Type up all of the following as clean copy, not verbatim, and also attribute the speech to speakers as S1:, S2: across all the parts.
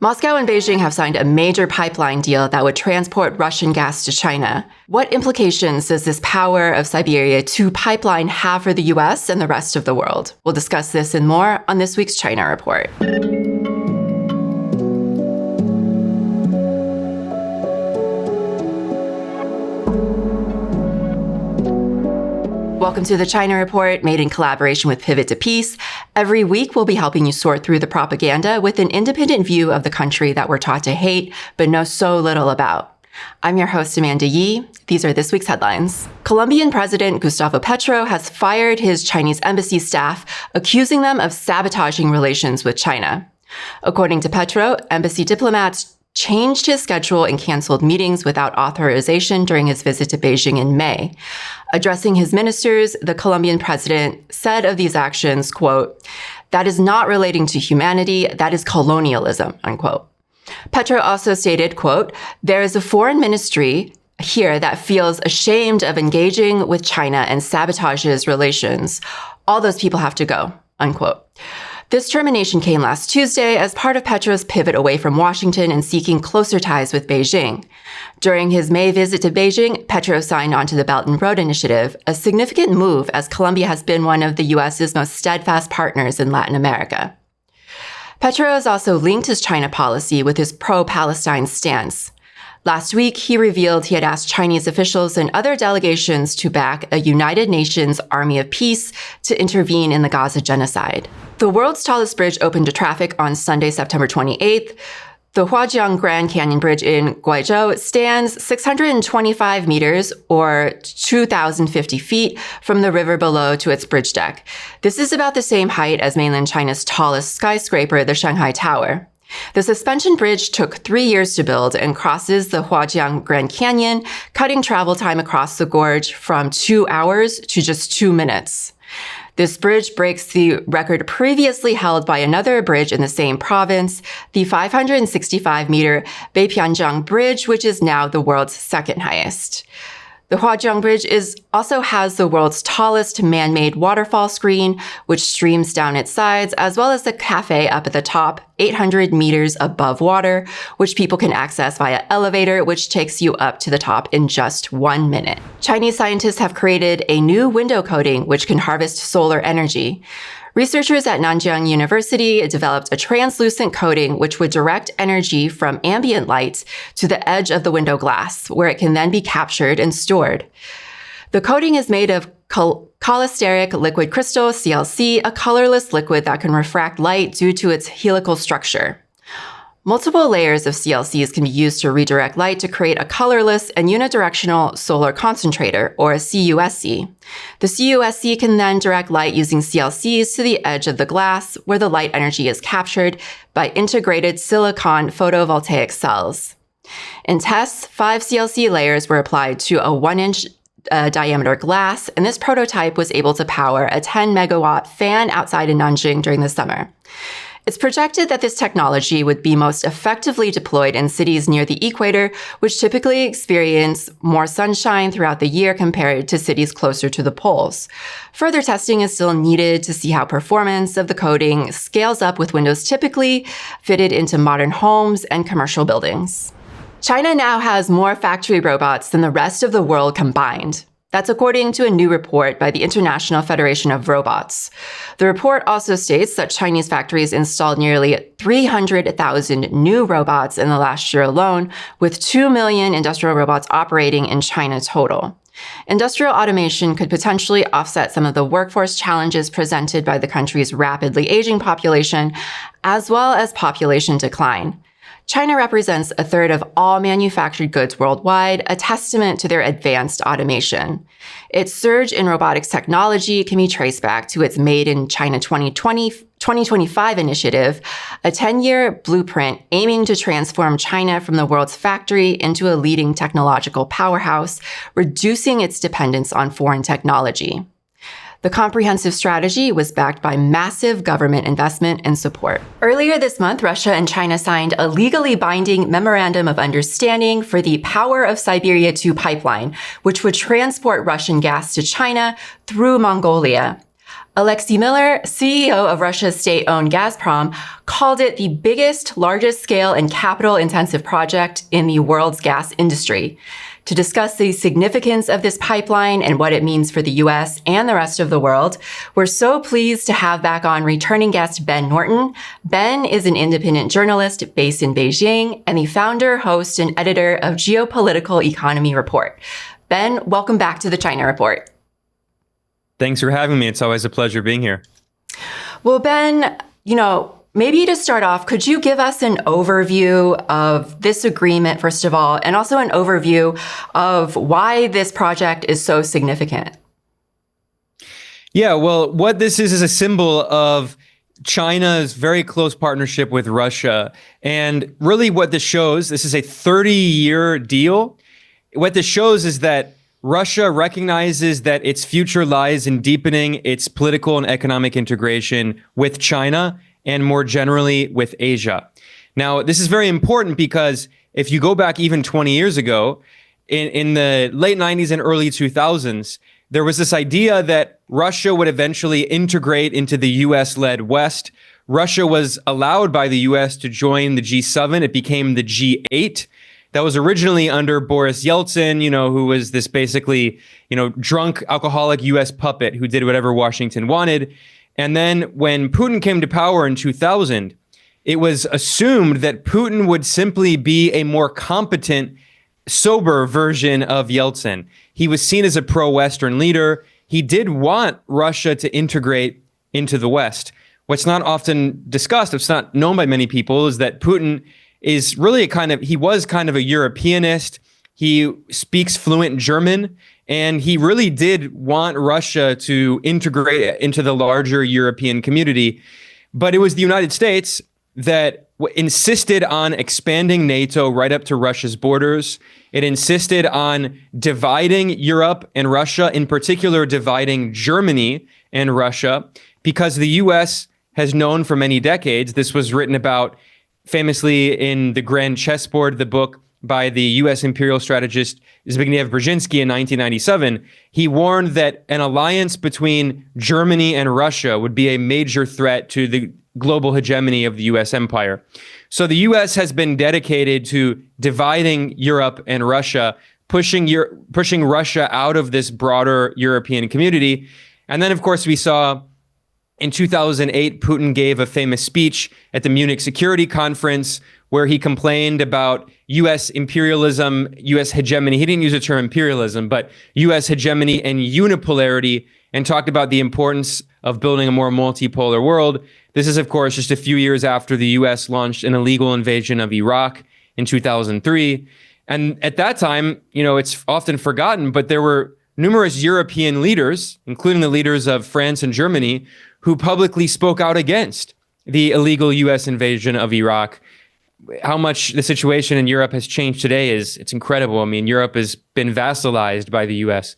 S1: Moscow and Beijing have signed a major pipeline deal that would transport Russian gas to China. What implications does this Power of Siberia 2 pipeline have for the U.S. and the rest of the world? We'll discuss this and more on this week's China Report. Welcome to the China Report, made in collaboration with Pivot to Peace. Every week, we'll be helping you sort through the propaganda with an independent view of the country that we're taught to hate, but know so little about. I'm your host, Amanda Yee. These are this week's headlines. Colombian President Gustavo Petro has fired his Chinese embassy staff, accusing them of sabotaging relations with China. According to Petro, embassy diplomats changed his schedule and canceled meetings without authorization during his visit to Beijing in May. Addressing his ministers, the Colombian president said of these actions, quote, "That is not relating to humanity, that is colonialism," unquote. Petro also stated, quote, "There is a foreign ministry here that feels ashamed of engaging with China and sabotages relations. All those people have to go," unquote. This termination came last Tuesday as part of Petro's pivot away from Washington and seeking closer ties with Beijing. During his May visit to Beijing, Petro signed onto the Belt and Road Initiative, a significant move as Colombia has been one of the U.S.'s most steadfast partners in Latin America. Petro has also linked his China policy with his pro-Palestine stance. Last week, he revealed he had asked Chinese officials and other delegations to back a United Nations Army of Peace to intervene in the Gaza genocide. The world's tallest bridge opened to traffic on Sunday, September 28th. The Huajiang Grand Canyon Bridge in Guizhou stands 625 meters, or 2,050 feet, from the river below to its bridge deck. This is about the same height as mainland China's tallest skyscraper, the Shanghai Tower. The suspension bridge took 3 years to build and crosses the Huajiang Grand Canyon, cutting travel time across the gorge from 2 hours to just 2 minutes. This bridge breaks the record previously held by another bridge in the same province, the 565-meter Beipianjiang Bridge, which is now the world's second highest. The Huajiang Bridge also has the world's tallest man-made waterfall screen, which streams down its sides, as well as the cafe up at the top, 800 meters above water, which people can access via elevator, which takes you up to the top in just 1 minute. Chinese scientists have created a new window coating which can harvest solar energy. Researchers at Nanjing University developed a translucent coating which would direct energy from ambient light to the edge of the window glass, where it can then be captured and stored. The coating is made of cholesteric liquid crystal, CLC, a colorless liquid that can refract light due to its helical structure. Multiple layers of CLCs can be used to redirect light to create a colorless and unidirectional solar concentrator, or a CUSC. The CUSC can then direct light using CLCs to the edge of the glass, where the light energy is captured by integrated silicon photovoltaic cells. In tests, 5 CLC layers were applied to a 1-inch diameter glass, and this prototype was able to power a 10-megawatt fan outside in Nanjing during the summer. It's projected that this technology would be most effectively deployed in cities near the equator, which typically experience more sunshine throughout the year compared to cities closer to the poles. Further testing is still needed to see how performance of the coating scales up with windows typically fitted into modern homes and commercial buildings. China now has more factory robots than the rest of the world combined. That's according to a new report by the International Federation of Robots. The report also states that Chinese factories installed nearly 300,000 new robots in the last year alone, with 2 million industrial robots operating in China total. Industrial automation could potentially offset some of the workforce challenges presented by the country's rapidly aging population, as well as population decline. China represents a third of all manufactured goods worldwide, a testament to their advanced automation. Its surge in robotics technology can be traced back to its Made in China 2025 initiative, a 10-year blueprint aiming to transform China from the world's factory into a leading technological powerhouse, reducing its dependence on foreign technology. The comprehensive strategy was backed by massive government investment and support. Earlier this month, Russia and China signed a legally binding memorandum of understanding for the Power of Siberia 2 pipeline, which would transport Russian gas to China through Mongolia. Alexei Miller, CEO of Russia's state-owned Gazprom, called it the biggest, largest scale and capital-intensive project in the world's gas industry. To discuss the significance of this pipeline and what it means for the U.S. and the rest of the world, we're so pleased to have back on returning guest Ben Norton. Ben is an independent journalist based in Beijing and the founder, host, and editor of Geopolitical Economy Report. Ben, welcome back to the China Report.
S2: Thanks for having me. It's always a pleasure being here.
S1: Well, Ben, maybe to start off, could you give us an overview of this agreement, first of all, and also an overview of why this project is so significant?
S2: Yeah, well, what this is a symbol of China's very close partnership with Russia. And really what this shows, this is a 30-year deal. What this shows is that Russia recognizes that its future lies in deepening its political and economic integration with China and more generally with Asia. Now, this is very important because if you go back even 20 years ago, in the late 90s and early 2000s, there was this idea that Russia would eventually integrate into the US-led West. Russia was allowed by the US to join the G7. It became the G8. That was originally under Boris Yeltsin, who was this basically, drunk, alcoholic US puppet who did whatever Washington wanted. And then when Putin came to power in 2000, it was assumed that Putin would simply be a more competent, sober version of Yeltsin. He was seen as a pro-Western leader. He did want Russia to integrate into the West. What's not often discussed, it's not known by many people, is that Putin is really he was kind of a Europeanist. He speaks fluent German, and he really did want Russia to integrate into the larger European community. But it was the United States that insisted on expanding NATO right up to Russia's borders. It insisted on dividing Europe and Russia, in particular dividing Germany and Russia, because the US has known for many decades, this was written about famously in The Grand Chessboard, the book by the U.S. imperial strategist Zbigniew Brzezinski in 1997, he warned that an alliance between Germany and Russia would be a major threat to the global hegemony of the U.S. empire. So the U.S. has been dedicated to dividing Europe and Russia, pushing Russia out of this broader European community. And then, of course, we saw in 2008, Putin gave a famous speech at the Munich Security Conference where he complained about U.S. imperialism, U.S. hegemony. He didn't use the term imperialism, but U.S. hegemony and unipolarity, and talked about the importance of building a more multipolar world. This is, of course, just a few years after the U.S. launched an illegal invasion of Iraq in 2003. And at that time, it's often forgotten, but there were numerous European leaders, including the leaders of France and Germany, who publicly spoke out against the illegal U.S. invasion of Iraq. How much the situation in Europe has changed today it's incredible. I mean, Europe has been vassalized by the U.S.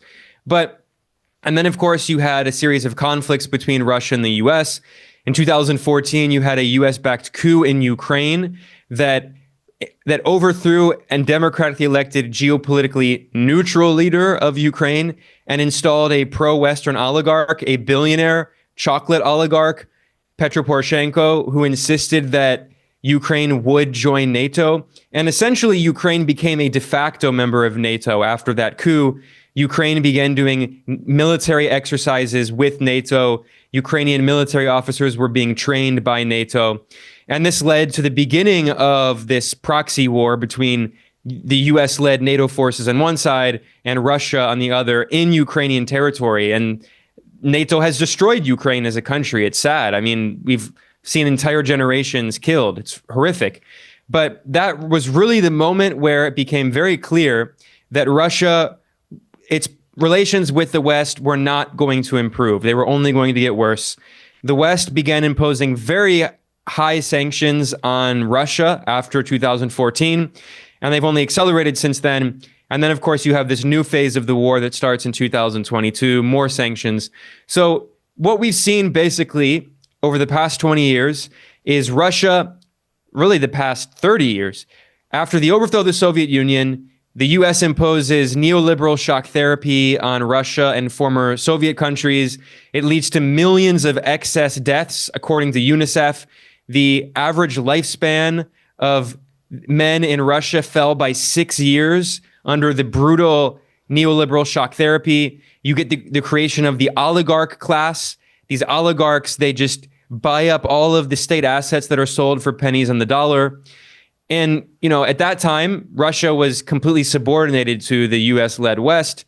S2: And then, of course, you had a series of conflicts between Russia and the U.S. In 2014, you had a U.S.-backed coup in Ukraine that overthrew and democratically elected geopolitically neutral leader of Ukraine and installed a pro-Western oligarch, a billionaire chocolate oligarch, Petro Poroshenko, who insisted that Ukraine would join NATO. And essentially, Ukraine became a de facto member of NATO after that coup. Ukraine began doing military exercises with NATO. Ukrainian military officers were being trained by NATO. And this led to the beginning of this proxy war between the US-led NATO forces on one side and Russia on the other in Ukrainian territory. And NATO has destroyed Ukraine as a country. It's sad. I mean, we've seen entire generations killed. It's horrific. But that was really the moment where it became very clear that Russia, its relations with the West were not going to improve. They were only going to get worse. The West began imposing very high sanctions on Russia after 2014, and they've only accelerated since then. And then, of course, you have this new phase of the war that starts in 2022, more sanctions. So what we've seen basically over the past 20 years is Russia, really the past 30 years, after the overthrow of the Soviet Union, The US imposes neoliberal shock therapy on Russia and former Soviet countries. It leads to millions of excess deaths, according to UNICEF. The average lifespan of men in Russia fell by 6 years under the brutal neoliberal shock therapy. You get the creation of the oligarch class. These oligarchs, they just buy up all of the state assets that are sold for pennies on the dollar. And, at that time, Russia was completely subordinated to the US-led West.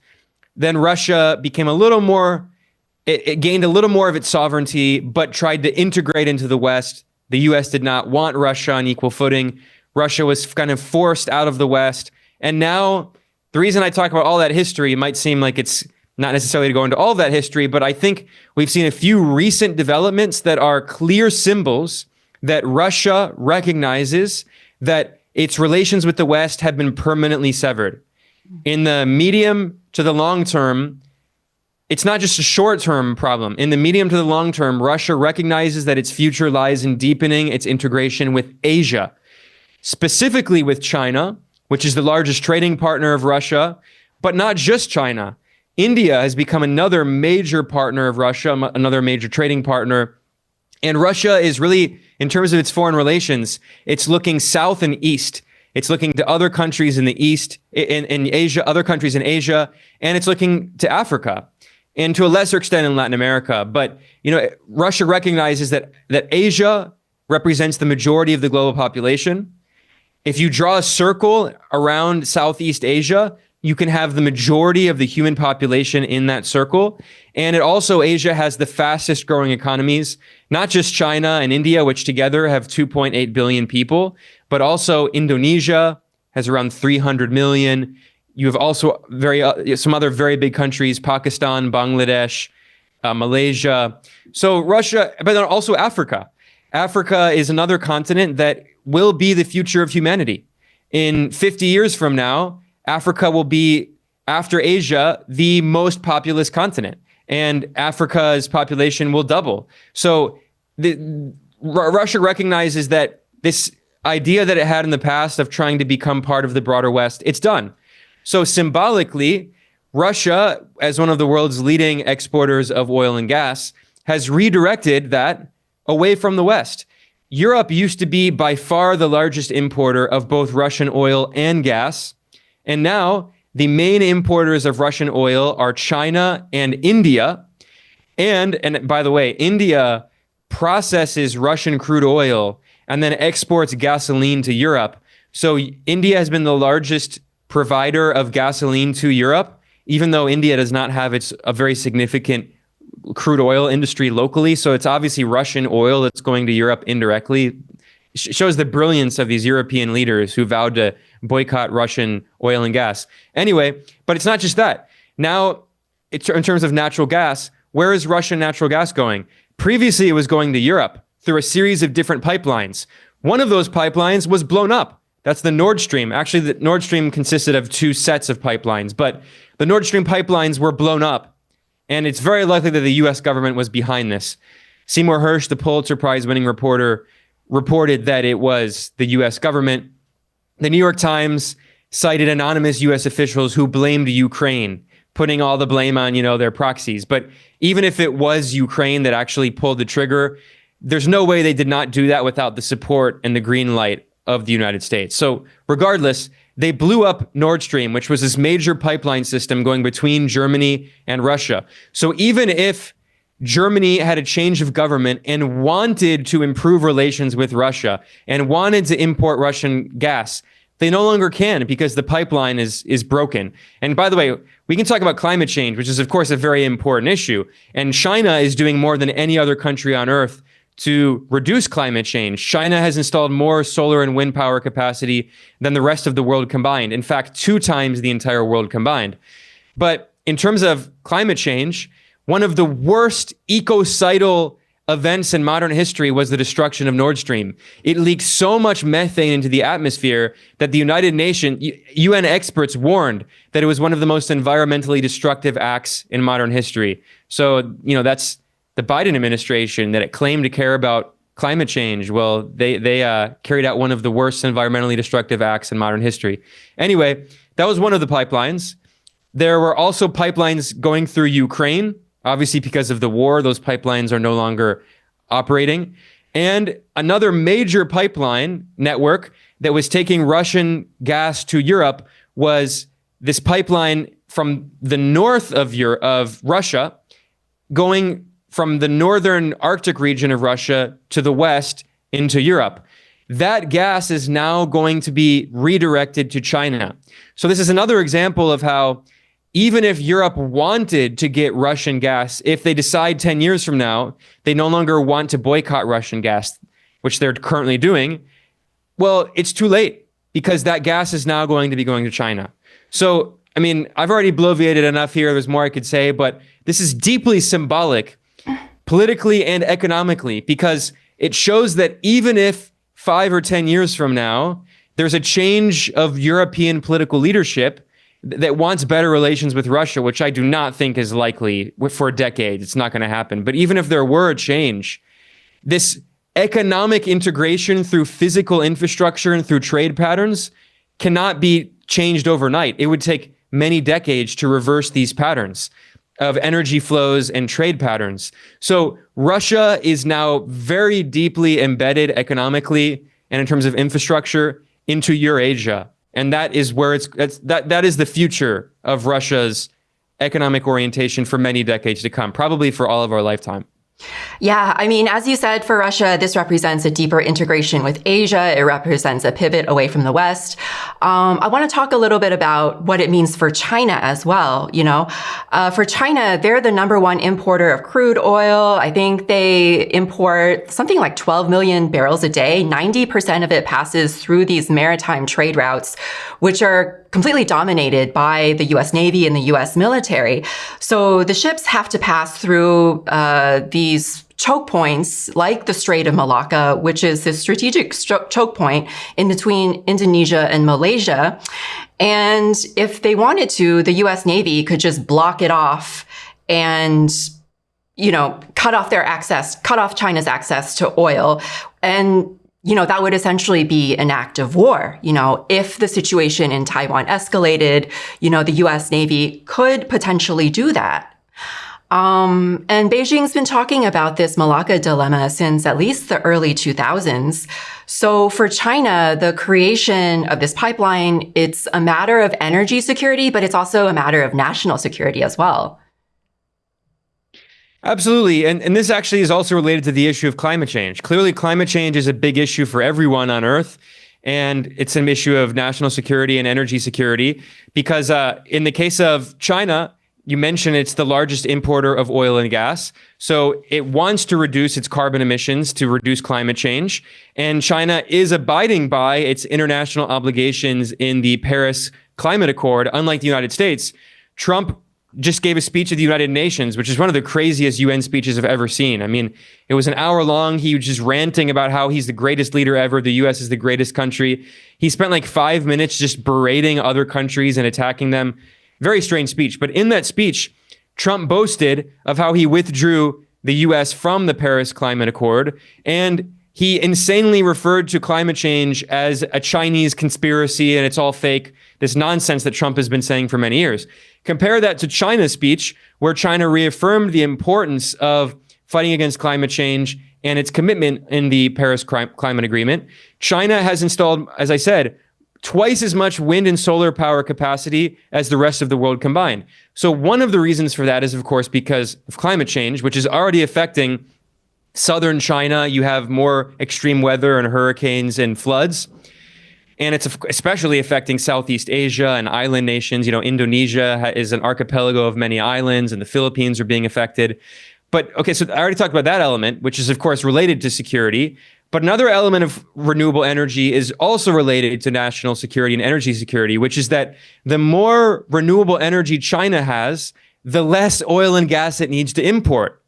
S2: Then Russia became it gained a little more of its sovereignty, but tried to integrate into the West. The US did not want Russia on equal footing. Russia was kind of forced out of the West. And now, the reason I talk about all that history, it might seem like it's not necessarily to go into all of that history, but I think we've seen a few recent developments that are clear symbols that Russia recognizes that its relations with the West have been permanently severed. In the medium to the long term, it's not just a short-term problem. In the medium to the long term, Russia recognizes that its future lies in deepening its integration with Asia, specifically with China, which is the largest trading partner of Russia, but not just China. India has become another major partner of Russia, another major trading partner. And Russia is really, in terms of its foreign relations, it's looking south and east. It's looking to other countries in the east, in Asia, other countries in Asia, and it's looking to Africa, and to a lesser extent in Latin America. But Russia recognizes that Asia represents the majority of the global population. If you draw a circle around Southeast Asia, you can have the majority of the human population in that circle. And Asia has the fastest growing economies, not just China and India, which together have 2.8 billion people, but also Indonesia has around 300 million. You have also some other very big countries, Pakistan, Bangladesh, Malaysia. So Russia, but then also Africa. Africa is another continent that will be the future of humanity. In 50 years from now, Africa will be, after Asia, the most populous continent, and Africa's population will double. So Russia recognizes that this idea that it had in the past of trying to become part of the broader West, it's done. So symbolically, Russia, as one of the world's leading exporters of oil and gas, has redirected that away from the West. Europe used to be by far the largest importer of both Russian oil and gas. And now the main importers of Russian oil are China and India. And by the way, India processes Russian crude oil and then exports gasoline to Europe. So India has been the largest provider of gasoline to Europe, even though India does not have a very significant crude oil industry locally. So it's obviously Russian oil that's going to Europe indirectly. Shows the brilliance of these European leaders who vowed to boycott Russian oil and gas. Anyway, but it's not just that. Now, in terms of natural gas, where is Russian natural gas going? Previously, it was going to Europe through a series of different pipelines. One of those pipelines was blown up. That's the Nord Stream. Actually, the Nord Stream consisted of two sets of pipelines, but the Nord Stream pipelines were blown up. And it's very likely that the US government was behind this. Seymour Hersh, the Pulitzer Prize-winning reporter, reported that it was the US government. The New York Times cited anonymous US officials who blamed Ukraine, putting all the blame on, their proxies. But even if it was Ukraine that actually pulled the trigger, there's no way they did not do that without the support and the green light of the United States. So regardless, they blew up Nord Stream, which was this major pipeline system going between Germany and Russia. So even if Germany had a change of government and wanted to improve relations with Russia and wanted to import Russian gas, they no longer can because the pipeline is broken. And by the way, we can talk about climate change, which is, of course, a very important issue. And China is doing more than any other country on earth to reduce climate change. China has installed more solar and wind power capacity than the rest of the world combined. In fact, 2 times the entire world combined. But in terms of climate change, one of the worst ecocidal events in modern history was the destruction of Nord Stream. It leaked so much methane into the atmosphere that the United Nations, UN experts warned that it was one of the most environmentally destructive acts in modern history. So, that's the Biden administration, that it claimed to care about climate change. Well, they carried out one of the worst environmentally destructive acts in modern history. Anyway, that was one of the pipelines. There were also pipelines going through Ukraine. Obviously, because of the war, those pipelines are no longer operating. And another major pipeline network that was taking Russian gas to Europe was this pipeline from the north of Russia, going from the northern Arctic region of Russia to the west into Europe. That gas is now going to be redirected to China. So this is another example of how even if Europe wanted to get Russian gas, if they decide 10 years from now, they no longer want to boycott Russian gas, which they're currently doing, well, it's too late because that gas is now going to be going to China. So, I mean, I've already bloviated enough here. There's more I could say, but this is deeply symbolic politically and economically because it shows that even if 5 or 10 years from now, there's a change of European political leadership that wants better relations with Russia, which I do not think is likely for a decade. It's not going to happen. But even if there were a change, this economic integration through physical infrastructure and through trade patterns cannot be changed overnight. It would take many decades to reverse these patterns of energy flows and trade patterns. So Russia is now very deeply embedded economically and in terms of infrastructure into Eurasia. And that is where that is the future of Russia's economic orientation for many decades to come, probably for all of our lifetime.
S1: Yeah, I mean, as you said, for Russia, this represents a deeper integration with Asia. It represents a pivot away from the West. I want to talk a little bit about what it means for China as well. For China, they're the number one importer of crude oil. I think they import something like 12 million barrels a day. 90% of it passes through these maritime trade routes, which are completely dominated by the U.S. Navy and the U.S. military. So the ships have to pass through these choke points like the Strait of Malacca, which is this strategic choke point in between Indonesia and Malaysia. And if they wanted to, the U.S. Navy could just block it off and cut off China's access to oil. And that would essentially be an act of war. If the situation in Taiwan escalated, the U.S. Navy could potentially do that. And Beijing's been talking about this Malacca dilemma since at least the early 2000s. So for China, the creation of this pipeline, it's a matter of energy security, but it's also a matter of national security as well.
S2: Absolutely. And this actually is also related to the issue of climate change. Clearly, climate change is a big issue for everyone on Earth. And it's an issue of national security and energy security because in the case of China, you mentioned it's the largest importer of oil and gas. So it wants to reduce its carbon emissions to reduce climate change. And China is abiding by its international obligations in the Paris Climate Accord. Unlike the United States, Trump just gave a speech at the United Nations, which is one of the craziest UN speeches I've ever seen. I mean, it was an hour long. He was just ranting about how he's the greatest leader ever. The US is the greatest country. He spent like 5 minutes just berating other countries and attacking them. Very strange speech. But in that speech, Trump boasted of how he withdrew the US from the Paris Climate Accord. And he insanely referred to climate change as a Chinese conspiracy and it's all fake, this nonsense that Trump has been saying for many years. Compare that to China's speech, where China reaffirmed the importance of fighting against climate change and its commitment in the Paris Climate Agreement. China has installed, as I said, twice as much wind and solar power capacity as the rest of the world combined. So one of the reasons for that is, of course, because of climate change, which is already affecting southern China. You have more extreme weather and hurricanes and floods. And it's especially affecting Southeast Asia and island nations. Indonesia is an archipelago of many islands, and the Philippines are being affected. But okay, so I already talked about that element, which is, of course, related to security. But another element of renewable energy is also related to national security and energy security, which is that the more renewable energy China has, the less oil and gas it needs to import,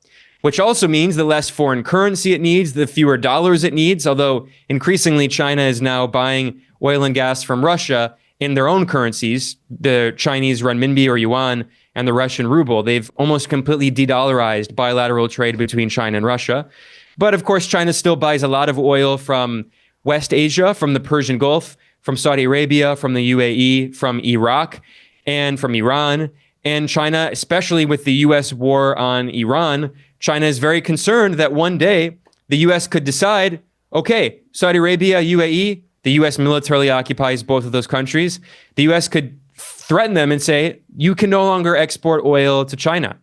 S2: which also means the less foreign currency it needs, the fewer dollars it needs, although increasingly China is now buying oil and gas from Russia in their own currencies, the Chinese renminbi or yuan and the Russian ruble. They've almost completely de-dollarized bilateral trade between China and Russia. But of course, China still buys a lot of oil from West Asia, from the Persian Gulf, from Saudi Arabia, from the UAE, from Iraq, and from Iran. And China, especially with the U.S. war on Iran, China is very concerned that one day the U.S. could decide, okay, Saudi Arabia, UAE, the U.S. militarily occupies both of those countries. The U.S. could threaten them and say, you can no longer export oil to China.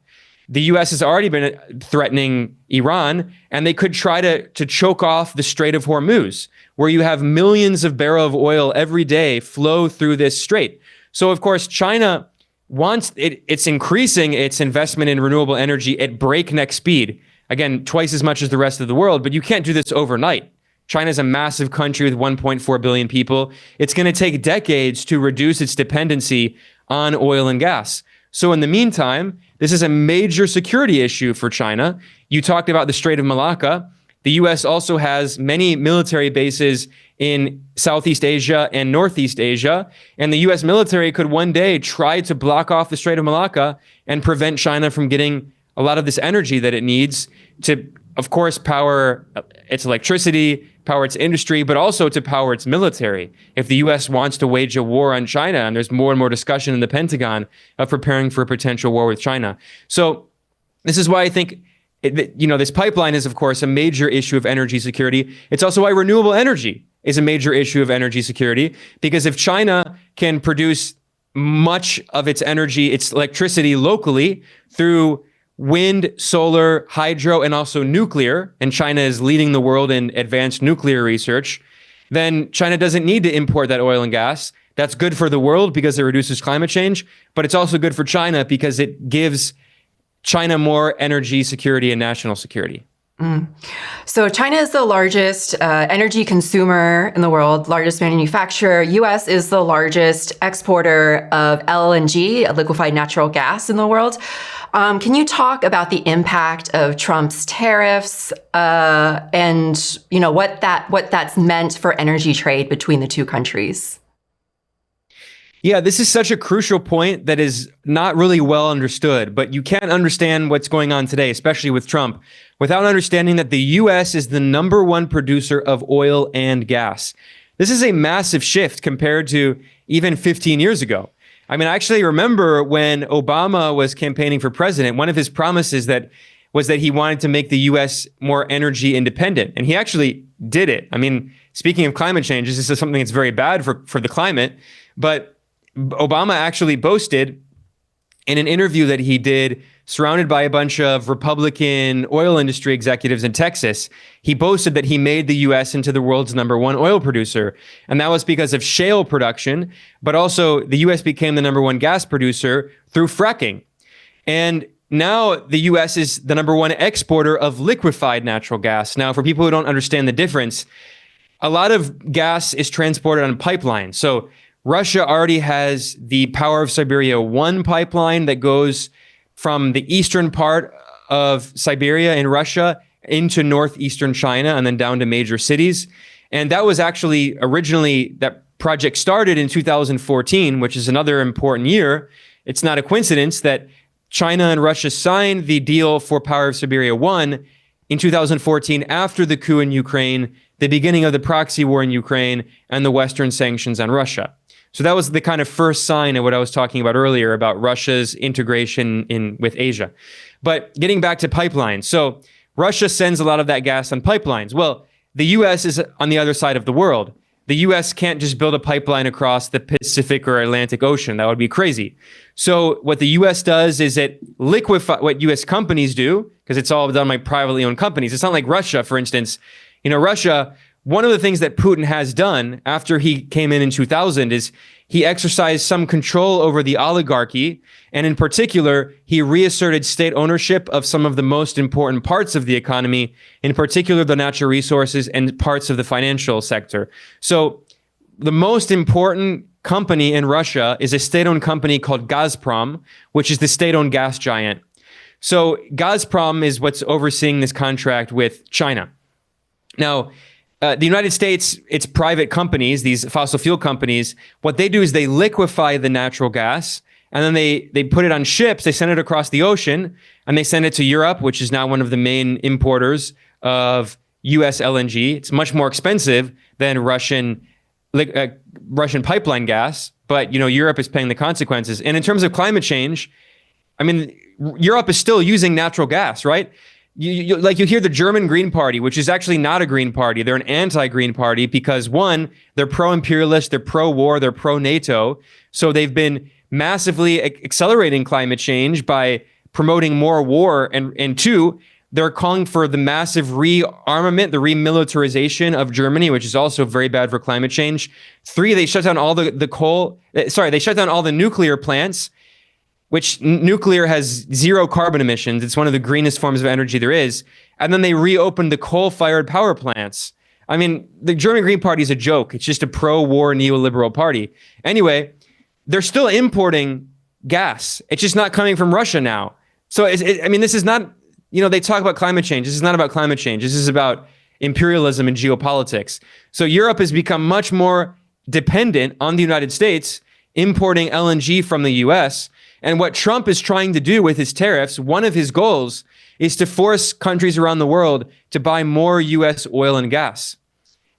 S2: The U.S. has already been threatening Iran, and they could try to choke off the Strait of Hormuz, where you have millions of barrels of oil every day flow through this strait. So, of course, China wants it's increasing its investment in renewable energy at breakneck speed. Again, twice as much as the rest of the world, but you can't do this overnight. China is a massive country with 1.4 billion people. It's going to take decades to reduce its dependency on oil and gas. So in the meantime, this is a major security issue for China. You talked about the Strait of Malacca. The U.S. also has many military bases in Southeast Asia and Northeast Asia. And the U.S. military could one day try to block off the Strait of Malacca and prevent China from getting a lot of this energy that it needs to, of course, power its electricity, power its industry, but also to power its military. If the U.S. wants to wage a war on China, and there's more and more discussion in the Pentagon of preparing for a potential war with China. So this is why I think this pipeline is, of course, a major issue of energy security. It's also why renewable energy is a major issue of energy security, because if China can produce much of its energy, its electricity locally through wind, solar, hydro, and also nuclear, and China is leading the world in advanced nuclear research, then China doesn't need to import that oil and gas. That's good for the world because it reduces climate change, but it's also good for China because it gives China more energy security and national security.
S1: So China is the largest energy consumer in the world, largest manufacturer. U.S. is the largest exporter of LNG, liquefied natural gas, in the world. Can you talk about the impact of Trump's tariffs and what that's meant for energy trade between the two countries?
S2: Yeah, this is such a crucial point that is not really well understood, but you can't understand what's going on today, especially with Trump, without understanding that the U.S. is the #1 producer of oil and gas. This is a massive shift compared to even 15 years ago. I mean, I actually remember when Obama was campaigning for president, one of his promises was that he wanted to make the U.S. more energy independent, and he actually did it. I mean, speaking of climate change, this is something that's very bad for the climate, but Obama actually boasted in an interview that he did surrounded by a bunch of Republican oil industry executives in Texas. He boasted that he made the U.S. into the world's #1 oil producer. And that was because of shale production, but also the U.S. became the #1 gas producer through fracking. And now the U.S. is the #1 exporter of liquefied natural gas. Now, for people who don't understand the difference, a lot of gas is transported on pipelines. So Russia already has the Power of Siberia 1 pipeline that goes from the eastern part of Siberia in Russia into northeastern China and then down to major cities. And that was actually originally, that project started in 2014, which is another important year. It's not a coincidence that China and Russia signed the deal for Power of Siberia 1 in 2014 after the coup in Ukraine, the beginning of the proxy war in Ukraine, and the Western sanctions on Russia. So that was the kind of first sign of what I was talking about earlier about Russia's integration with Asia. But getting back to pipelines. So Russia sends a lot of that gas on pipelines. Well, the U.S. is on the other side of the world. The U.S. can't just build a pipeline across the Pacific or Atlantic Ocean. That would be crazy. So what the U.S. does is it liquefies what U.S. companies do, because it's all done by privately owned companies. It's not like Russia, for instance. Russia, one of the things that Putin has done after he came in 2000 is he exercised some control over the oligarchy. And in particular, he reasserted state ownership of some of the most important parts of the economy, in particular, the natural resources and parts of the financial sector. So the most important company in Russia is a state-owned company called Gazprom, which is the state-owned gas giant. So Gazprom is what's overseeing this contract with China. Now, the United States, its private companies, these fossil fuel companies, what they do is they liquefy the natural gas, and then they put it on ships, they send it across the ocean, and they send it to Europe, which is now one of the main importers of U.S. LNG. It's much more expensive than Russian pipeline gas, but Europe is paying the consequences. And in terms of climate change, I mean, Europe is still using natural gas, right? You hear the German Green Party, which is actually not a Green Party. They're an anti-Green Party because, one, they're pro-imperialist, they're pro-war, they're pro-NATO. So they've been massively accelerating climate change by promoting more war. And two, they're calling for the massive rearmament, the remilitarization of Germany, which is also very bad for climate change. Three, they shut down all they shut down all the nuclear plants, which nuclear has zero carbon emissions. It's one of the greenest forms of energy there is. And then they reopened the coal-fired power plants. I mean, the German Green Party is a joke. It's just a pro-war neoliberal party. Anyway, they're still importing gas. It's just not coming from Russia now. So, this is not, they talk about climate change. This is not about climate change. This is about imperialism and geopolitics. So Europe has become much more dependent on the United States, importing LNG from the U.S., and what Trump is trying to do with his tariffs, one of his goals is to force countries around the world to buy more U.S. oil and gas.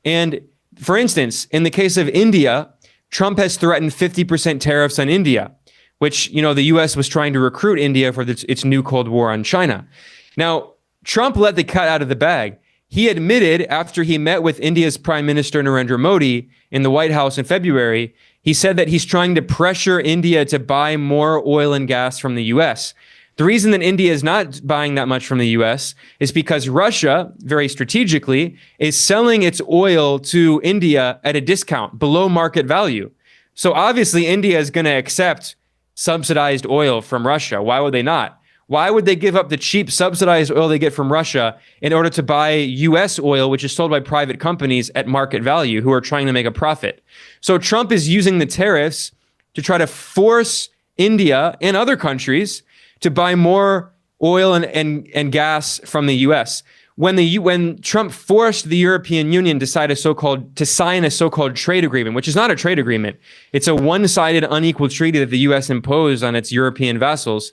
S2: And for instance, in the case of India, Trump has threatened 50% tariffs on India, which, the U.S. was trying to recruit India for its new Cold War on China. Now, Trump let the cat out of the bag. He admitted after he met with India's Prime Minister Narendra Modi in the White House in February, he said that he's trying to pressure India to buy more oil and gas from the U.S. The reason that India is not buying that much from the U.S. is because Russia, very strategically, is selling its oil to India at a discount below market value. So obviously, India is going to accept subsidized oil from Russia. Why would they not? Why would they give up the cheap subsidized oil they get from Russia in order to buy U.S. oil, which is sold by private companies at market value who are trying to make a profit? So Trump is using the tariffs to try to force India and other countries to buy more oil and gas from the U.S. When Trump forced the European Union to sign a so-called trade agreement, which is not a trade agreement, it's a one-sided unequal treaty that the U.S. imposed on its European vassals.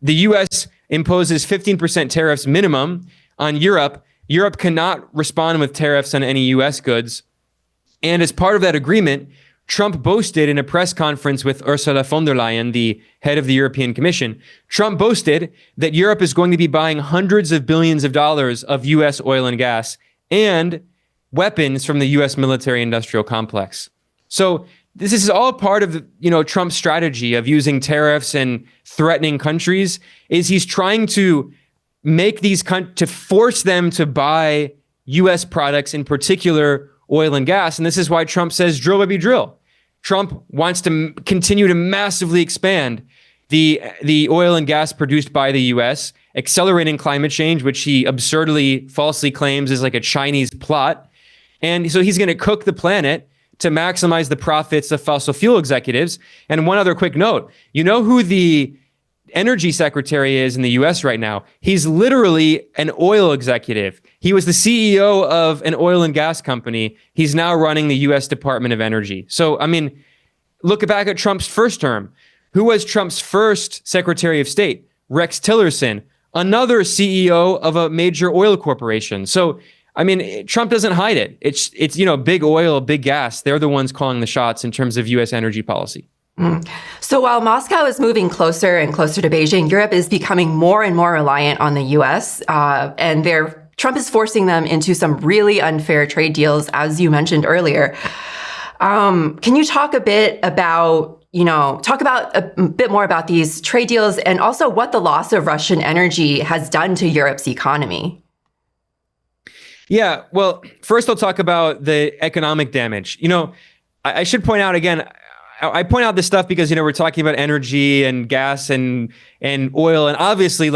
S2: The U.S. imposes 15% tariffs minimum on Europe. Europe cannot respond with tariffs on any U.S. goods. And as part of that agreement, Trump boasted in a press conference with Ursula von der Leyen, the head of the European Commission, Trump boasted that Europe is going to be buying hundreds of billions of dollars of U.S. oil and gas and weapons from the U.S. military-industrial complex. So this is all part of, Trump's strategy of using tariffs and threatening countries. Is he's trying to make to force them to buy U.S. products, in particular oil and gas. And this is why Trump says drill, baby, drill. Trump wants to continue to massively expand the oil and gas produced by the U.S., accelerating climate change, which he absurdly, falsely claims is like a Chinese plot. And so he's going to cook the planet to maximize the profits of fossil fuel executives. And one other quick note, you know who the energy secretary is in the US right now? He's literally an oil executive. He was the CEO of an oil and gas company. He's now running the US Department of Energy. So, look back at Trump's first term. Who was Trump's first Secretary of State? Rex Tillerson, another CEO of a major oil corporation. So, Trump doesn't hide it. It's big oil, big gas. They're the ones calling the shots in terms of U.S. energy policy.
S1: So while Moscow is moving closer and closer to Beijing, Europe is becoming more and more reliant on the U.S. And Trump is forcing them into some really unfair trade deals, as you mentioned earlier. Can you talk a bit about a bit more about these trade deals and also what the loss of Russian energy has done to Europe's economy?
S2: Yeah, well, first I'll talk about the economic damage. I should point out again, I point out this stuff because, we're talking about energy and gas and oil. And obviously,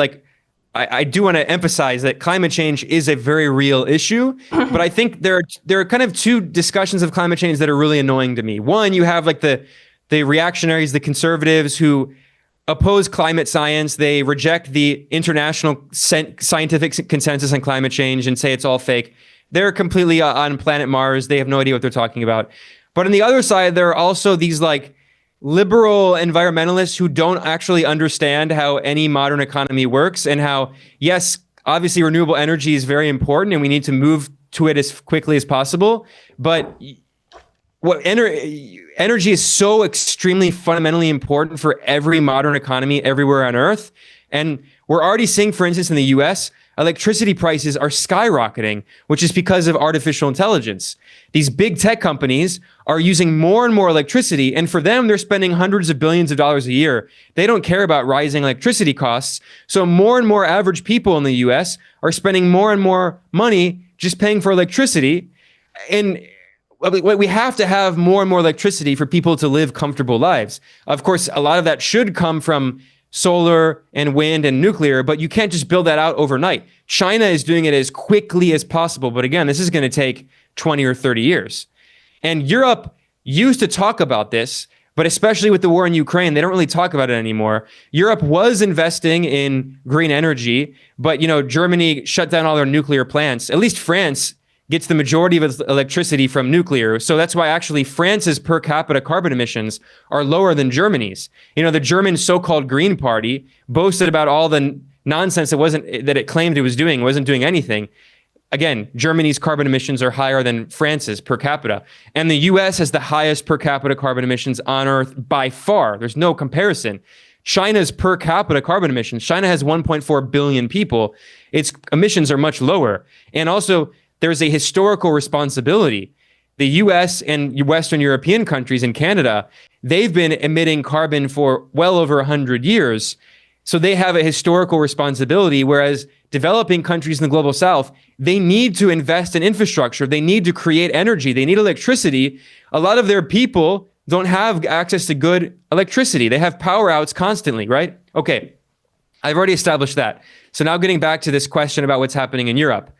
S2: I do want to emphasize that climate change is a very real issue. But I think there are kind of two discussions of climate change that are really annoying to me. One, you have the reactionaries, the conservatives who oppose climate science. They reject the international scientific consensus on climate change and say it's all fake. They're completely on planet Mars. They have no idea what they're talking about. But on the other side, there are also these liberal environmentalists who don't actually understand how any modern economy works and how, yes, Obviously, renewable energy is very important and we need to move to it as quickly as possible. But energy is so extremely fundamentally important for every modern economy everywhere on Earth. And we're already seeing, for instance, in the US, electricity prices are skyrocketing, which is because of artificial intelligence. These big tech companies are using more and more electricity, and for them, they're spending hundreds of billions of dollars a year. They don't care about rising electricity costs. So more and more average people in the US are spending more and more money just paying for electricity. And we have to have more and more electricity for people to live comfortable lives. Of course, a lot of that should come from solar and wind and nuclear, but you can't just build that out overnight. China is doing it as quickly as possible. But again, this is going to take 20 or 30 years. And Europe used to talk about this, but especially with the war in Ukraine, they don't really talk about it anymore. Europe was investing in green energy, but Germany shut down all their nuclear plants. At least France gets the majority of its electricity from nuclear. So that's why actually France's per capita carbon emissions are lower than Germany's. The German so-called Green Party boasted about all the nonsense that it claimed it wasn't doing anything. Again, Germany's carbon emissions are higher than France's per capita. And the US has the highest per capita carbon emissions on Earth by far. There's no comparison. China's per capita carbon emissions, China has 1.4 billion people. Its emissions are much lower. And also, there's a historical responsibility. The US and Western European countries and Canada, they've been emitting carbon for well over 100 years. So they have a historical responsibility, whereas developing countries in the global south, they need to invest in infrastructure. They need to create energy. They need electricity. A lot of their people don't have access to good electricity. They have power outs constantly, right? Okay, I've already established that. So now getting back to this question about what's happening in Europe.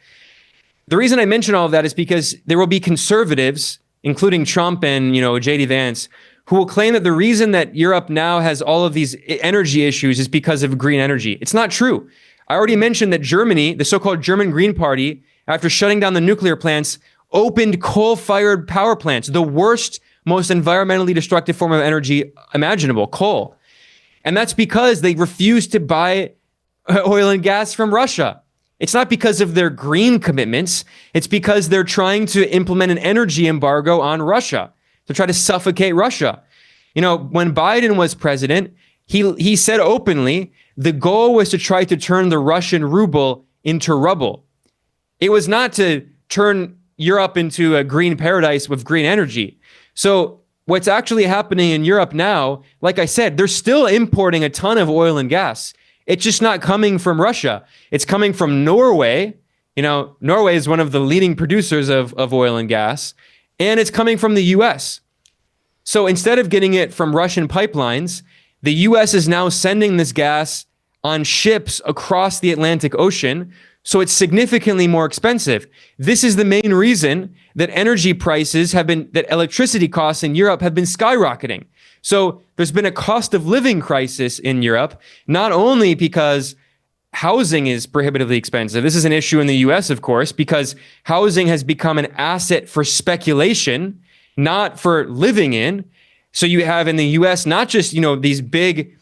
S2: The reason I mention all of that is because there will be conservatives, including Trump and, J.D. Vance, who will claim that the reason that Europe now has all of these energy issues is because of green energy. It's not true. I already mentioned that Germany, the so-called German Green Party, after shutting down the nuclear plants, opened coal-fired power plants, the worst, most environmentally destructive form of energy imaginable, coal. And that's because they refused to buy oil and gas from Russia. It's not because of their green commitments. It's because they're trying to implement an energy embargo on Russia to try to suffocate Russia. When Biden was president, he said openly the goal was to try to turn the Russian ruble into rubble. It was not to turn Europe into a green paradise with green energy. So what's actually happening in Europe now, like I said, they're still importing a ton of oil and gas. It's just not coming from Russia. It's coming from Norway. Norway is one of the leading producers of oil and gas, and it's coming from the US. So instead of getting it from Russian pipelines, the US is now sending this gas on ships across the Atlantic Ocean, so it's significantly more expensive. This is the main reason that energy prices that electricity costs in Europe have been skyrocketing. So there's been a cost of living crisis in Europe, not only because housing is prohibitively expensive. This is an issue in the US, of course, because housing has become an asset for speculation, not for living in. So you have in the US, not just, these big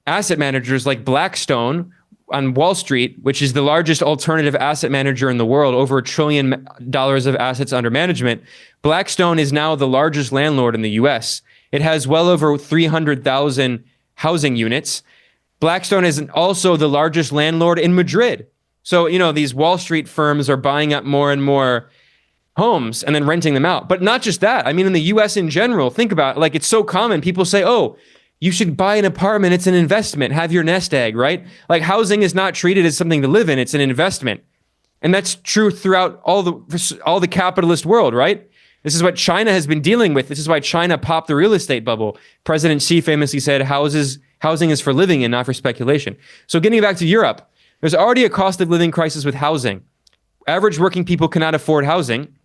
S2: asset managers like Blackstone on Wall Street, which is the largest alternative asset manager in the world, over $1 trillion of assets under management. Blackstone is now the largest landlord in the US. It has well over 300,000 housing units. Blackstone is also the largest landlord in Madrid. So, these Wall Street firms are buying up more and more homes and then renting them out. But not just that. I mean, in the US in general, think about it. It's so common. People say, oh, you should buy an apartment. It's an investment. Have your nest egg, right? Housing is not treated as something to live in. It's an investment. And that's true throughout all the capitalist world, right? This is what China has been dealing with. This is why China popped the real estate bubble. President Xi famously said, housing is for living in, not for speculation. So getting back to Europe, there's already a cost of living crisis with housing. Average working people cannot afford housing.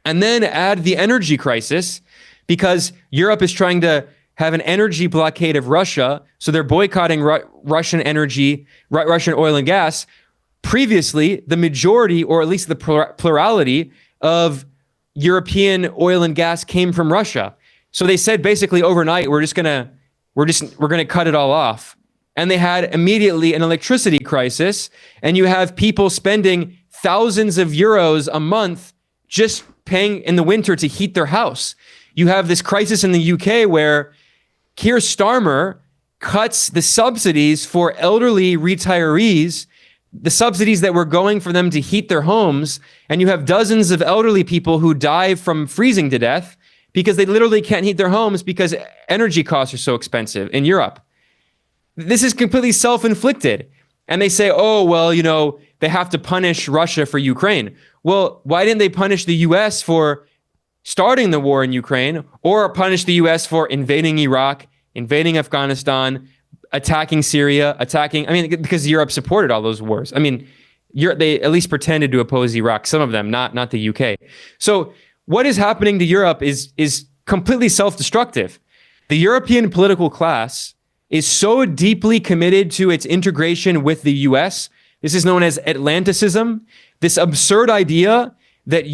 S2: And then add the energy crisis, because Europe is trying to have an energy blockade of Russia. So they're boycotting Russian energy, Russian oil and gas. Previously, the majority, or at least the plurality of European oil and gas came from Russia. So they said basically overnight, we're going to cut it all off. and they had immediately an electricity crisis, and you have people spending thousands of euros a month just paying in the winter to heat their house. You have this crisis in the UK where Keir Starmer cuts the subsidies for elderly retirees, the subsidies that were going for them to heat their homes, and you have dozens of elderly people who die from freezing to death because they literally can't heat their homes because energy costs are so expensive in Europe. This is completely self-inflicted. And they say, oh, well, they have to punish Russia for Ukraine. Well, why didn't they punish the U.S. for starting the war in Ukraine, or punish the U.S. for invading Iraq, invading Afghanistan, attacking Syria, because Europe supported all those wars. They at least pretended to oppose Iraq, some of them, not the UK. So what is happening to Europe is completely self-destructive. The European political class is so deeply committed to its integration with the US. This is known as Atlanticism, this absurd idea that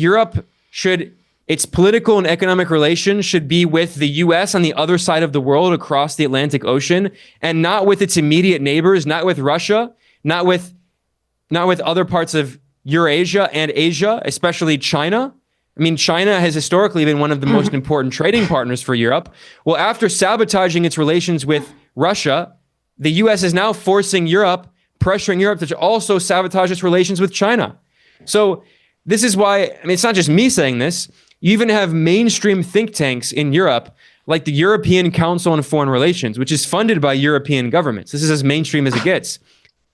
S2: its political and economic relations should be with the US on the other side of the world across the Atlantic Ocean, and not with its immediate neighbors, not with Russia, not with other parts of Eurasia and Asia, especially China. China has historically been one of the most important trading partners for Europe. Well, after sabotaging its relations with Russia, the US is now pressuring Europe to also sabotage its relations with China. So this is why, it's not just me saying this. You even have mainstream think tanks in Europe, like the European Council on Foreign Relations, which is funded by European governments. This is as mainstream as it gets.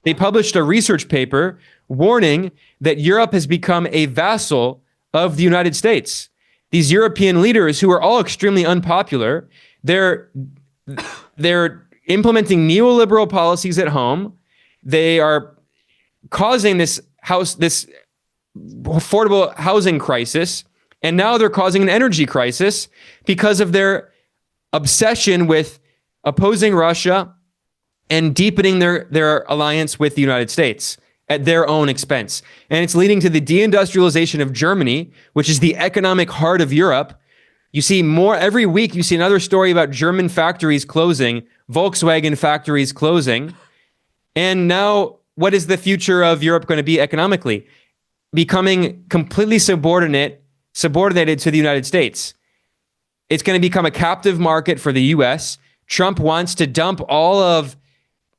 S2: They published a research paper warning that Europe has become a vassal of the United States. These European leaders, who are all extremely unpopular, they're implementing neoliberal policies at home. They are causing this affordable housing crisis, and now they're causing an energy crisis because of their obsession with opposing Russia and deepening their alliance with the United States at their own expense. And it's leading to the deindustrialization of Germany, which is the economic heart of Europe. You see every week, you see another story about German factories closing, Volkswagen factories closing. And now, what is the future of Europe going to be economically? Becoming completely subordinated to the United States. It's going to become a captive market for the US. Trump wants to dump all of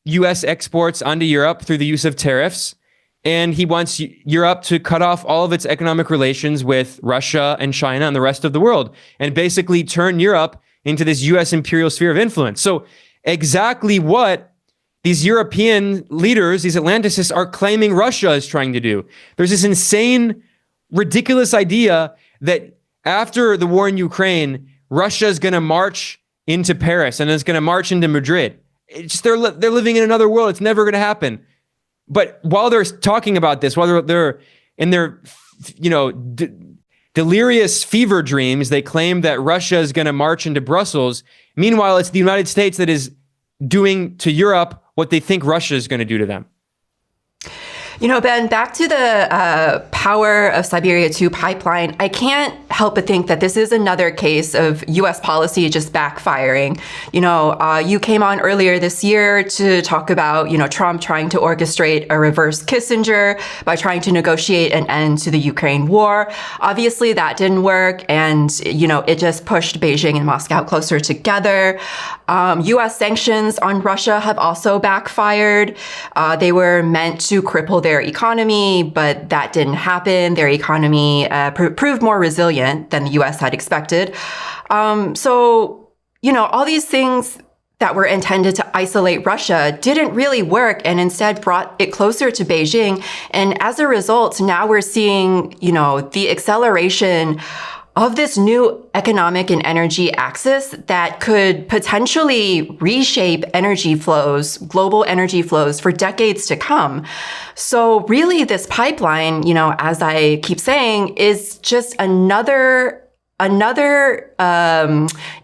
S2: US exports onto Europe through the use of tariffs. And he wants Europe to cut off all of its economic relations with Russia and China and the rest of the world, and basically turn Europe into this US imperial sphere of influence. So exactly what these European leaders, these Atlanticists, are claiming Russia is trying to do. There's this insane, ridiculous idea that after the war in Ukraine, Russia is going to march into Paris and is going to march into Madrid. They're living in another world. It's never going to happen. But while they're talking about this, while they're in their delirious fever dreams, they claim that Russia is going to march into Brussels. Meanwhile, it's the United States that is doing to Europe what they think Russia is going to do to them.
S1: Ben, back to the Power of Siberia 2 pipeline, I can't help but think that this is another case of U.S. policy just backfiring. You came on earlier this year to talk about, Trump trying to orchestrate a reverse Kissinger by trying to negotiate an end to the Ukraine war. Obviously, that didn't work. And, it just pushed Beijing and Moscow closer together. U.S. sanctions on Russia have also backfired. They were meant to cripple their economy, but that didn't happen. Their economy proved more resilient than the U.S. had expected. So, all these things that were intended to isolate Russia didn't really work, and instead brought it closer to Beijing. And as a result, now we're seeing, the acceleration of this new economic and energy axis that could potentially reshape energy flows, global energy flows for decades to come. So really this pipeline, as I keep saying, is just another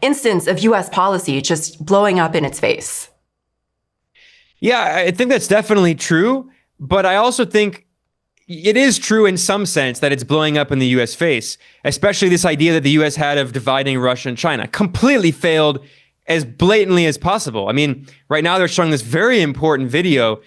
S1: instance of U.S. policy just blowing up in its face.
S2: Yeah, I think that's definitely true. But I also think it is true in some sense that it's blowing up in the U.S. face, especially this idea that the U.S. had of dividing Russia and China. Completely failed as blatantly as possible. I mean, right now they're showing this very important video.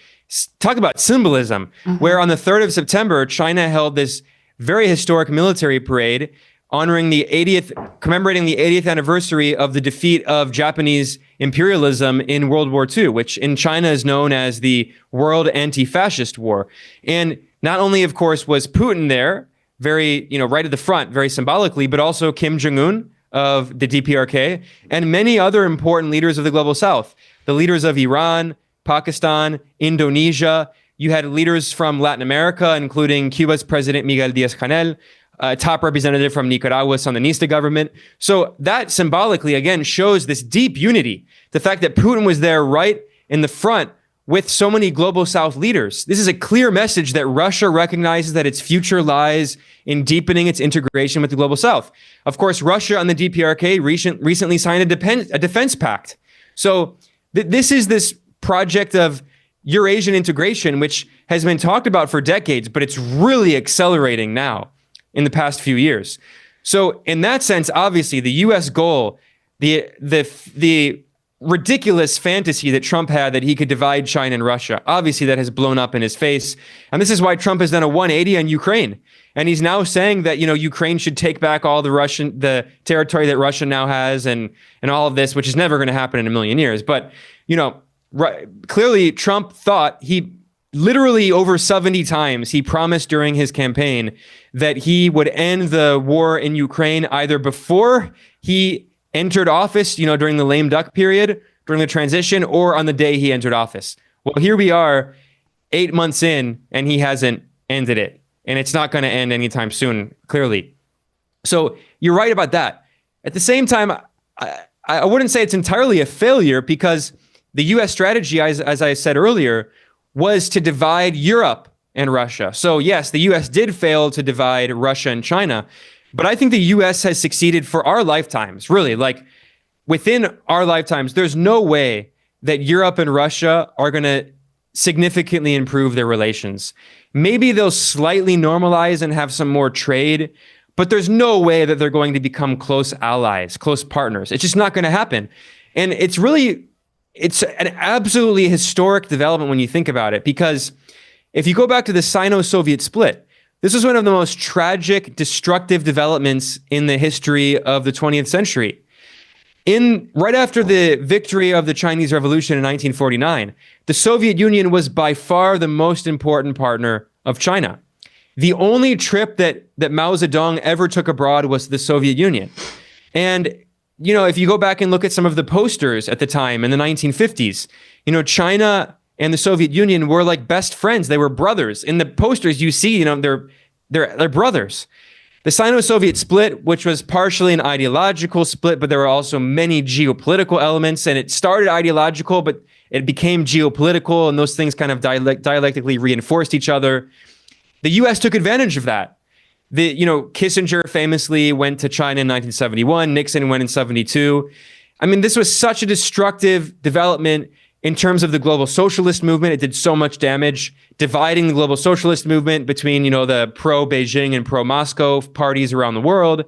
S2: Talk about symbolism, where on the 3rd of September, China held this very historic military parade commemorating the 80th anniversary of the defeat of Japanese imperialism in World War II, which in China is known as the World Anti-Fascist War. And not only, of course, was Putin there, very, right at the front, very symbolically, but also Kim Jong-un of the DPRK and many other important leaders of the global South, the leaders of Iran, Pakistan, Indonesia. You had leaders from Latin America, including Cuba's President Miguel Díaz-Canel, a top representative from Nicaragua's Sandinista government. So that symbolically, again, shows this deep unity. The fact that Putin was there right in the front with so many global South leaders. This is a clear message that Russia recognizes that its future lies in deepening its integration with the global South. Of course, Russia and the DPRK recently signed a defense pact. So this is this project of Eurasian integration, which has been talked about for decades, but it's really accelerating now in the past few years. So in that sense, obviously, the U.S. goal, the ridiculous fantasy that Trump had that he could divide China and Russia, obviously that has blown up in his face. And this is why Trump has done a 180 on Ukraine. And he's now saying that, Ukraine should take back all the territory that Russia now has and all of this, which is never going to happen in a million years. But, clearly Trump thought literally over 70 times he promised during his campaign that he would end the war in Ukraine either before he entered office, during the lame duck period, during the transition, or on the day he entered office. Well, here we are 8 months in and he hasn't ended it. And it's not going to end anytime soon, clearly. So you're right about that. At the same time, I wouldn't say it's entirely a failure because the U.S. strategy, as I said earlier, was to divide Europe and Russia. So yes, the U.S. did fail to divide Russia and China, but I think the U.S. has succeeded for our lifetimes, really. Like within our lifetimes, there's no way that Europe and Russia are going to significantly improve their relations. Maybe they'll slightly normalize and have some more trade, but there's no way that they're going to become close allies, close partners. It's just not going to happen. And it's an absolutely historic development when you think about it, because if you go back to the Sino-Soviet split, this was one of the most tragic, destructive developments in the history of the 20th century. Right after the victory of the Chinese Revolution in 1949, the Soviet Union was by far the most important partner of China. The only trip that Mao Zedong ever took abroad was to the Soviet Union. And if you go back and look at some of the posters at the time in the 1950s, China and the Soviet Union were like best friends. They were brothers. In the posters you see, they're brothers. The Sino-Soviet split, which was partially an ideological split, but there were also many geopolitical elements, and it started ideological, but it became geopolitical, and those things kind of dialectically reinforced each other. The U.S. took advantage of that. Kissinger famously went to China in 1971. Nixon went in 1972. I mean, this was such a destructive development in terms of the global socialist movement. It did so much damage, dividing the global socialist movement between, the pro-Beijing and pro-Moscow parties around the world.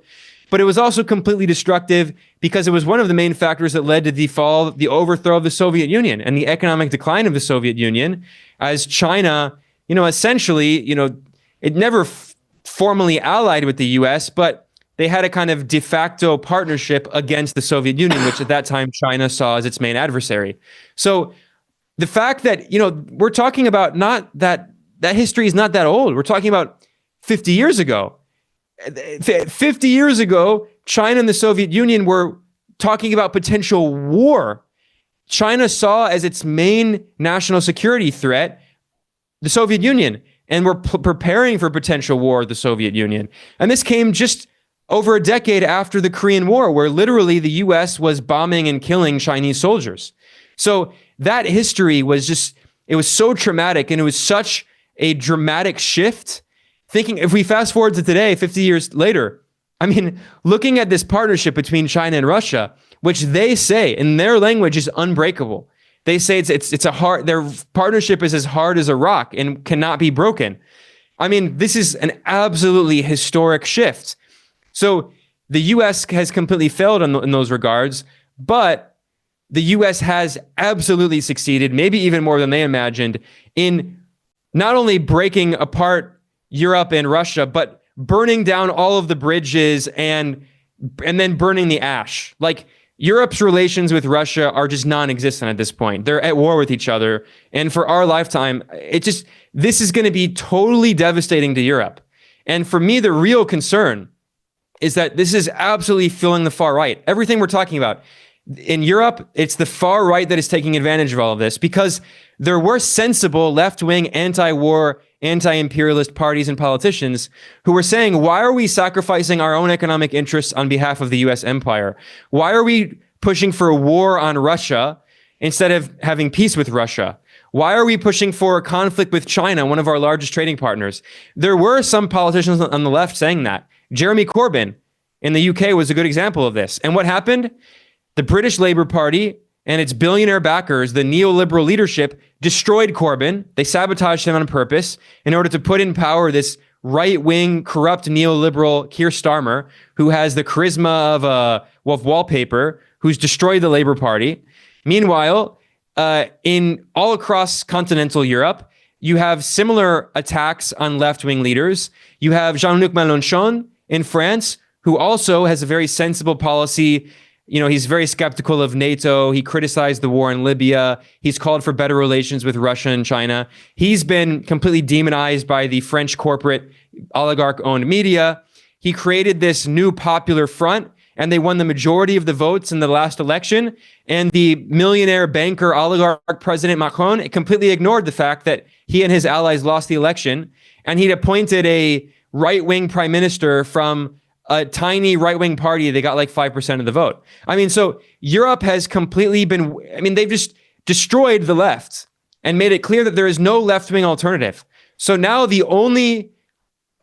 S2: But it was also completely destructive because it was one of the main factors that led to the overthrow of the Soviet Union and the economic decline of the Soviet Union, as China, essentially, it never formally allied with the U.S., but they had a kind of de facto partnership against the Soviet Union, which at that time China saw as its main adversary. So the fact that, we're talking about not that history is not that old. We're talking about 50 years ago. 50 years ago, China and the Soviet Union were talking about potential war. China saw as its main national security threat the Soviet Union, and were preparing for potential war with the Soviet Union. And this came just over a decade after the Korean War, where literally the U.S. was bombing and killing Chinese soldiers. So that history was it was so traumatic, and it was such a dramatic shift. Thinking, if we fast forward to today, 50 years later, I mean, looking at this partnership between China and Russia, which they say in their language is unbreakable. They say their partnership is as hard as a rock and cannot be broken. I mean, this is an absolutely historic shift. So the U.S. has completely failed in those regards, but the U.S. has absolutely succeeded, maybe even more than they imagined, in not only breaking apart Europe and Russia, but burning down all of the bridges and then burning the ash. Like, Europe's relations with Russia are just non-existent at this point. They're at war with each other. And for our lifetime, this is going to be totally devastating to Europe. And for me, the real concern is that this is absolutely fueling the far right. Everything we're talking about in Europe, it's the far right that is taking advantage of all of this, because there were sensible left-wing anti-war, anti-imperialist parties and politicians who were saying, why are we sacrificing our own economic interests on behalf of the US empire? Why are we pushing for a war on Russia instead of having peace with Russia? Why are we pushing for a conflict with China, one of our largest trading partners? There were some politicians on the left saying that. Jeremy Corbyn in the UK was a good example of this. And what happened? The British Labour Party and its billionaire backers, the neoliberal leadership, destroyed Corbyn. They sabotaged him on purpose in order to put in power this right-wing, corrupt neoliberal Keir Starmer, who has the charisma of wallpaper, who's destroyed the Labour Party. Meanwhile, in all across continental Europe, you have similar attacks on left-wing leaders. You have Jean-Luc Mélenchon in France, who also has a very sensible policy. You know, he's very skeptical of NATO. He criticized the war in Libya. He's called for better relations with Russia and China. He's been completely demonized by the French corporate oligarch-owned media. He created this new popular front, and they won the majority of the votes in the last election. And the millionaire banker oligarch President Macron completely ignored the fact that he and his allies lost the election. And he'd appointed a right-wing prime minister from a tiny right-wing party. They got like 5% of the vote. I mean, so Europe has completely they've just destroyed the left and made it clear that there is no left-wing alternative. So now the only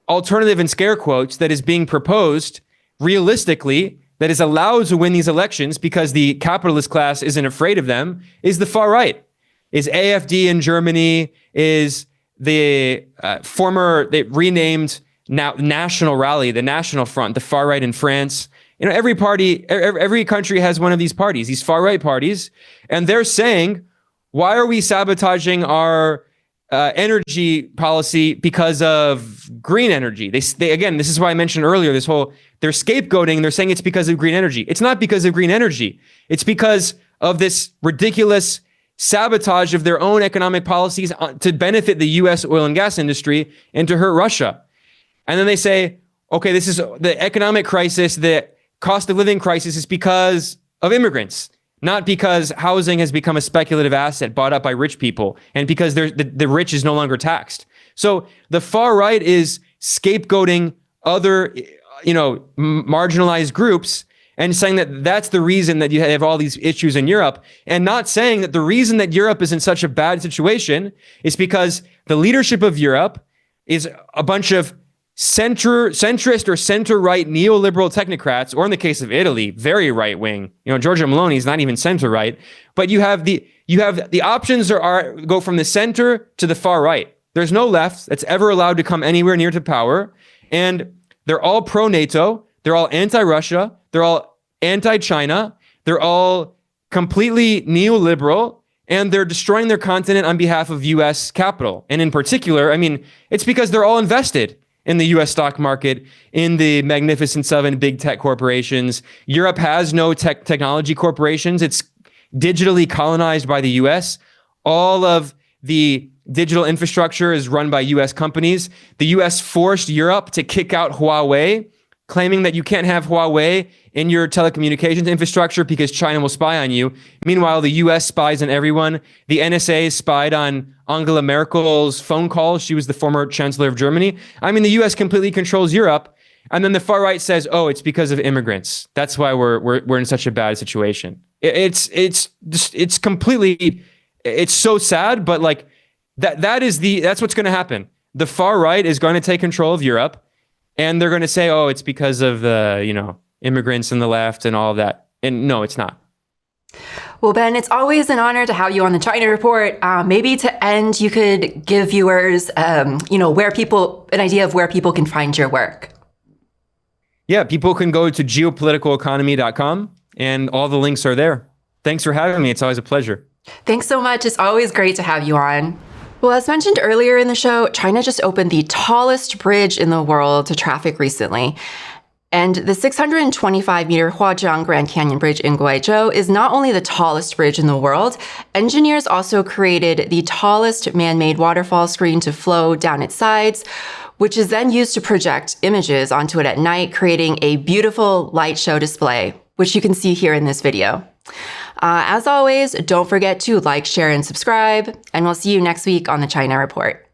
S2: alternative, in scare quotes, that is being proposed realistically, that is allowed to win these elections because the capitalist class isn't afraid of them, is the far right. Is AfD in Germany, is the they renamed now National Rally, the National Front, the far right in France. You know, every country has one of these parties, these far right parties, and they're saying, why are we sabotaging our energy policy because of green energy? They again, this is why I mentioned earlier, they're scapegoating. They're saying it's because of green energy. It's not because of green energy. It's because of this ridiculous sabotage of their own economic policies to benefit the US oil and gas industry and to hurt Russia. And then they say, okay, this is the economic crisis, the cost of living crisis is because of immigrants, not because housing has become a speculative asset bought up by rich people and because the rich is no longer taxed. So the far right is scapegoating other, marginalized groups and saying that that's the reason that you have all these issues in Europe, and not saying that the reason that Europe is in such a bad situation is because the leadership of Europe is a bunch of centrist or center-right neoliberal technocrats, or in the case of Italy, very right-wing. Giorgia Meloni is not even center-right, but you have the options go from the center to the far right. There's no left that's ever allowed to come anywhere near to power, and they're all pro-NATO, they're all anti-Russia, they're all anti-China, they're all completely neoliberal, and they're destroying their continent on behalf of U.S. capital. And in particular, it's because they're all invested in the U.S. stock market, in the Magnificent Seven big tech corporations. Europe has no technology corporations. It's digitally colonized by the U.S. All of the digital infrastructure is run by U.S. companies. The U.S. forced Europe to kick out Huawei, claiming that you can't have Huawei in your telecommunications infrastructure because China will spy on you. Meanwhile, the U.S. spies on everyone. The NSA spied on Angela Merkel's phone calls. She was the former chancellor of Germany. The U.S. completely controls Europe. And then the far right says, oh, it's because of immigrants. That's why we're in such a bad situation. It's completely, it's so sad, but like that's what's going to happen. The far right is going to take control of Europe. And they're going to say, oh, it's because of the, immigrants and the left and all of that. And no, it's not.
S1: Well, Ben, it's always an honor to have you on the China Report. Maybe to end, you could give viewers, an idea of where people can find your work. Yeah,
S2: people can go to geopoliticaleconomy.com and all the links are there. Thanks for having me. It's always a pleasure.
S1: Thanks so much. It's always great to have you on. Well, as mentioned earlier in the show, China just opened the tallest bridge in the world to traffic recently. And the 625-meter Huajiang Grand Canyon Bridge in Guizhou is not only the tallest bridge in the world, engineers also created the tallest man-made waterfall screen to flow down its sides, which is then used to project images onto it at night, creating a beautiful light show display, which you can see here in this video. As always, don't forget to like, share, and subscribe, and we'll see you next week on the China Report.